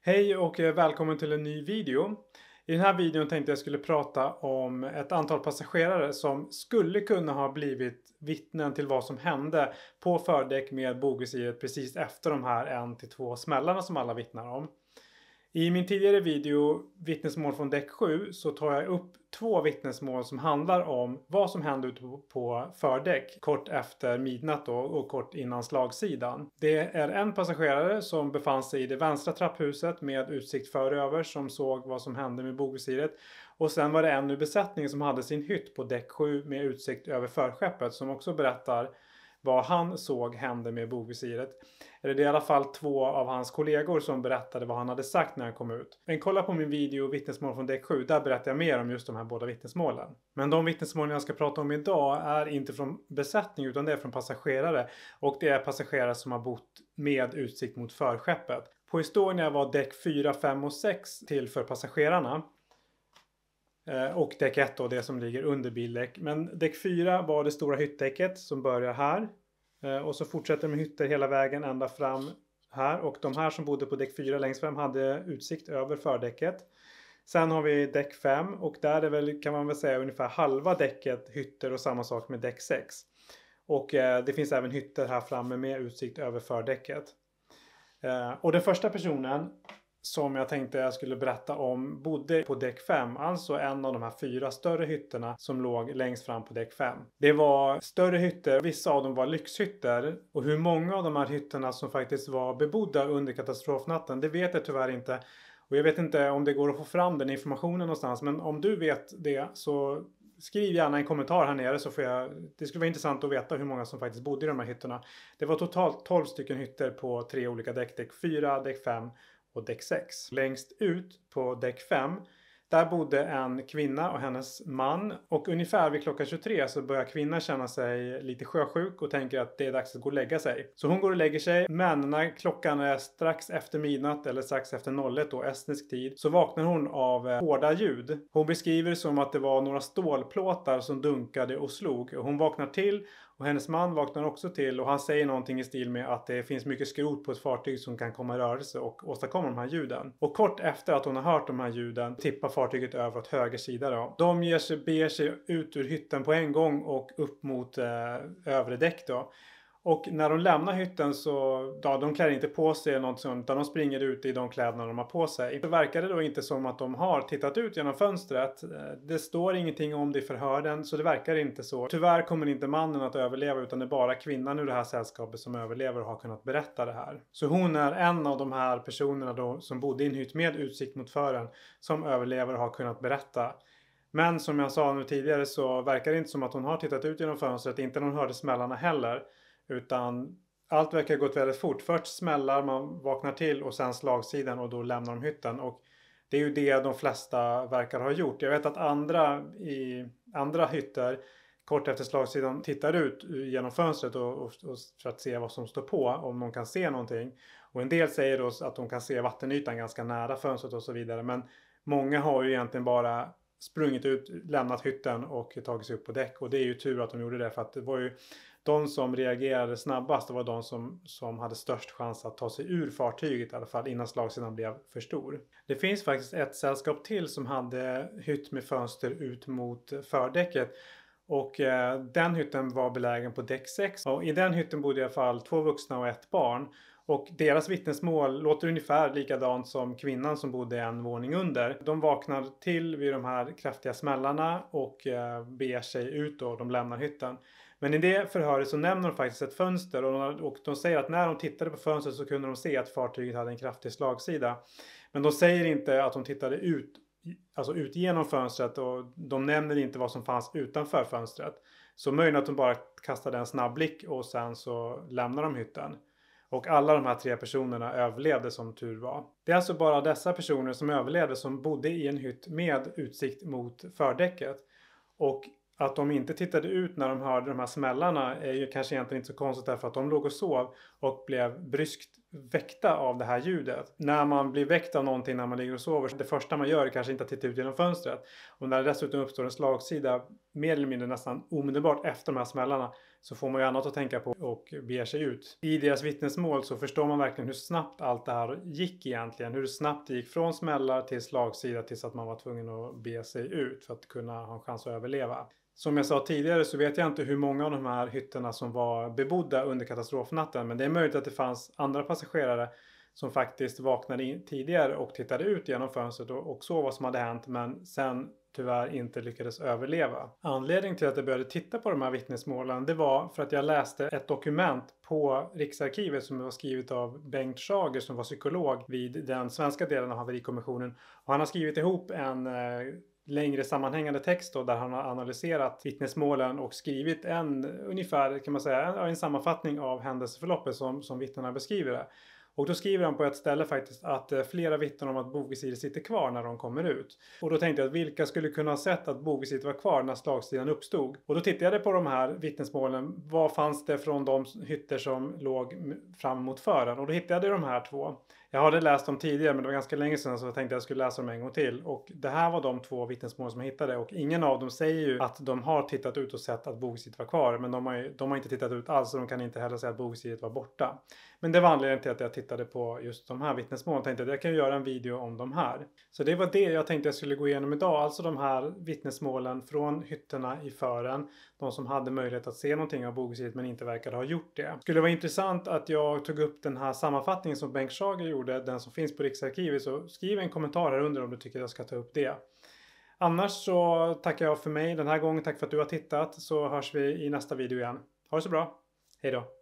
Hej och välkommen till en ny video. I den här videon tänkte jag skulle prata om ett antal passagerare som skulle kunna ha blivit vittnen till vad som hände på fördäck med bogvisiret precis efter de här 1-2 smällarna som alla vittnar om. I min tidigare video Vittnesmål från däck 7 så tar jag upp 2 vittnesmål som handlar om vad som hände ute på fördäck kort efter midnatt och kort innan slagsidan. Det är en passagerare som befann sig i det vänstra trapphuset med utsikt föröver som såg vad som hände med bogvisiret. Och sen var det en ur besättningen som hade sin hytt på däck 7 med utsikt över förskeppet som också berättar vad han såg hände med bogvisiret. Eller det är i alla fall 2 av hans kollegor som berättade vad han hade sagt när han kom ut. Men kolla på min video Vittnesmål från däck 7, där berättar jag mer om just de här båda vittnesmålen. Men de vittnesmålen jag ska prata om idag är inte från besättning utan det är från passagerare. Och det är passagerare som har bott med utsikt mot förskeppet. På Estonia var däck 4, 5 och 6 till för passagerarna. Och däck 1 då, det som ligger under bildäck. Men däck 4 var det stora hyttdäcket som börjar här. Och så fortsätter med hytter hela vägen ända fram här. Och de här som bodde på däck 4 längst fram hade utsikt över fördäcket. Sen har vi däck 5 och där är väl, kan man väl säga, ungefär halva däcket hytter och samma sak med däck 6. Och det finns även hytter här framme med utsikt över fördäcket. Och den första personen som jag tänkte jag skulle berätta om bodde på däck 5. Alltså en av de här 4 större hytterna som låg längst fram på däck 5. Det var större hytter, vissa av dem var lyxhytter. Och hur många av de här hytterna som faktiskt var bebodda under katastrofnatten, det vet jag tyvärr inte. Och jag vet inte om det går att få fram den informationen någonstans. Men om du vet det så skriv gärna en kommentar här nere så får det skulle vara intressant att veta hur många som faktiskt bodde i de här hytterna. Det var totalt 12 stycken hytter på 3 olika däck. Däck 4, däck 5 och däck 6. Längst ut på däck 5, där bodde en kvinna och hennes man. Och ungefär vid klockan 23 så börjar kvinnan känna sig lite sjösjuk och tänker att det är dags att gå och lägga sig. Så hon går och lägger sig, men när klockan är strax efter midnatt eller strax efter 01 då, estnisk tid, så vaknar hon av hårda ljud. Hon beskriver det som att det var några stålplåtar som dunkade och slog. Och hon vaknar till och hennes man vaknar också till och han säger någonting i stil med att det finns mycket skrot på ett fartyg som kan komma i rörelse och åstadkomma de här ljuden. Och kort efter att hon har hört de här ljuden tippar fartyget över åt höger sida då. De beger sig ut ur hytten på en gång och upp mot övre däck då. Och när de lämnar hytten så, ja, de klär inte på sig något sånt, utan de springer ut i de kläderna de har på sig. Det verkar det då inte som att de har tittat ut genom fönstret. Det står ingenting om det i förhören, så det verkar inte så. Tyvärr kommer inte mannen att överleva, utan det är bara kvinnan ur det här sällskapet som överlever och har kunnat berätta det här. Så hon är en av de här personerna då som bodde i en hytt med utsikt mot fören som överlever och har kunnat berätta. Men som jag sa nu tidigare så verkar det inte som att hon har tittat ut genom fönstret, inte när hon hörde smällarna heller. Utan allt verkar ha gått väldigt fort. Först smällar, man vaknar till och sen slagsidan och då lämnar de hytten. Och det är ju det de flesta verkar ha gjort. Jag vet att andra i andra hytter kort efter slagsidan tittar ut genom fönstret och för att se vad som står på. Om de kan se någonting. Och en del säger då att de kan se vattenytan ganska nära fönstret och så vidare. Men många har ju egentligen bara sprungit ut, lämnat hytten och tagit sig upp på däck. Och det är ju tur att de gjorde det, för att det var ju de som reagerade snabbast, det var de som hade störst chans att ta sig ur fartyget i alla fall innan slagsidan blev för stor. Det finns faktiskt ett sällskap till som hade hytt med fönster ut mot fördäcket. Och den hytten var belägen på däck 6. Och i den hytten bodde i alla fall 2 vuxna och 1 barn. Och deras vittnesmål låter ungefär likadant som kvinnan som bodde en våning under. De vaknar till vid de här kraftiga smällarna och beger sig ut och de lämnar hytten. Men i det förhöret så nämner de faktiskt ett fönster och de säger att när de tittade på fönstret så kunde de se att fartyget hade en kraftig slagsida. Men de säger inte att de tittade ut genom fönstret, och de nämner inte vad som fanns utanför fönstret. Så möjligen att de bara kastade en snabb blick och sen så lämnar de hytten. Och alla de här 3 personerna överlevde som tur var. Det är alltså bara dessa personer som överlevde som bodde i en hytt med utsikt mot fördäcket. Och att de inte tittade ut när de hörde de här smällarna är ju kanske egentligen inte så konstigt, därför att de låg och sov och blev bryskt väckta av det här ljudet. När man blir väckt av någonting när man ligger och sover, det första man gör är kanske inte att titta ut genom fönstret. Och när det dessutom uppstår en slagsida mer eller mindre nästan omedelbart efter de här smällarna, så får man ju annat att tänka på och beger sig ut. I deras vittnesmål så förstår man verkligen hur snabbt allt det här gick egentligen. Hur snabbt det gick från smällar till slagsida tills att man var tvungen att bege sig ut för att kunna ha en chans att överleva. Som jag sa tidigare så vet jag inte hur många av de här hytterna som var bebodda under katastrofnatten. Men det är möjligt att det fanns andra passagerare som faktiskt vaknade in tidigare och tittade ut genom fönstret och såg vad som hade hänt, men sen tyvärr inte lyckades överleva. Anledningen till att jag började titta på de här vittnesmålen, det var för att jag läste ett dokument på Riksarkivet som var skrivet av Bengt Schager som var psykolog vid den svenska delen av haverikommissionen. Och han har skrivit ihop en längre sammanhängande text då, där han har analyserat vittnesmålen och skrivit ungefär kan man säga en sammanfattning av händelseförloppet som vittnena beskriver det. Och då skriver han på ett ställe faktiskt att flera vittnar om att bogvisiret sitter kvar när de kommer ut. Och då tänkte jag att vilka skulle kunna ha sett att bogvisiret var kvar när slagsidan uppstod. Och då tittade jag på de här vittnesmålen. Vad fanns det från de hytter som låg fram mot fören? Och då hittade jag de här två. Jag hade läst dem tidigare men det var ganska länge sedan så jag tänkte att jag skulle läsa dem en gång till. Och det här var de två vittnesmål som jag hittade. Och ingen av dem säger ju att de har tittat ut och sett att bogvisiret var kvar. Men de har inte tittat ut alls och de kan inte heller säga att bogvisiret var borta. Men det var anledningen till att jag tittade på just de här vittnesmålen. Jag tänkte att jag kan göra en video om de här. Så det var det jag tänkte jag skulle gå igenom idag. Alltså de här vittnesmålen från hytterna i fören. De som hade möjlighet att se någonting av bogvisiret men inte verkade ha gjort det. Skulle det vara intressant att jag tog upp den här sammanfattningen som Bengt Schager gjorde. Den som finns på Riksarkivet. Så skriv en kommentar här under om du tycker jag ska ta upp det. Annars så tackar jag för mig den här gången. Tack för att du har tittat. Så hörs vi i nästa video igen. Ha det så bra. Hej då.